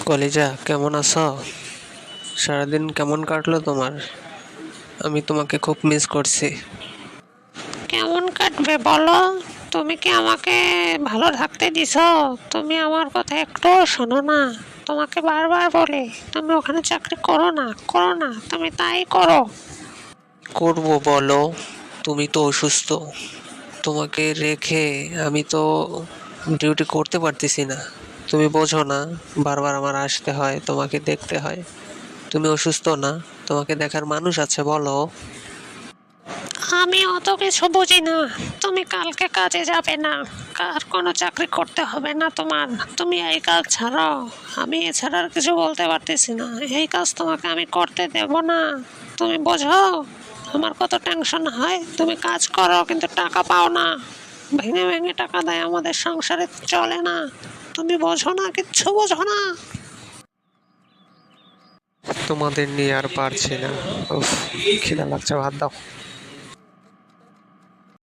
কলিজা, কেমন আছো? সারাদিন কেমন কাটলো তোমার? আমি তোমাকে খুব মিস করছি। কেমন কাটবে বলো? তুমি কি আমাকে ভালো থাকতে দিছো? তুমি আমার কথা একটুও শোনো না। তোমাকে বারবার বলি তুমি ওখানে চাকরি করো না, করো না, তুমি তাই করো। করবো বলো? তুমি তো অসুস্থ। তোমাকে রেখে আমি তো ডিউটি করতে পারতেছি না। তুমি বোঝো না, বারবার আমার আসতে হয়, তোমাকে দেখতে হয়। তুমি অসুস্থ না? তোমাকে দেখার মানুষ আছে বলো? আমি অত কিছু বুঝি না। তুমি কালকে কাজে যাবে না, কার কোনো চাকরি করতে হবে না তোমার। তুমি এই কাজ ছাড়ো। আমি এছাড়া আর কিছু বলতে পারতেছি না। এই কাজ তোমাকে আমি করতে দেব না। তুমি বোঝো আমার কত টেনশন হয়? তুমি কাজ করো কিন্তু টাকা পাও না। ভেঙে ভেঙে টাকা দেয়, আমাদের সংসারে চলে না। তুমি বোঝো না, কিচ্ছু বোঝো না। তোমাদের নিয়ে আর পারছি না। উফ, খিদা লাগছে, ভাত দাও।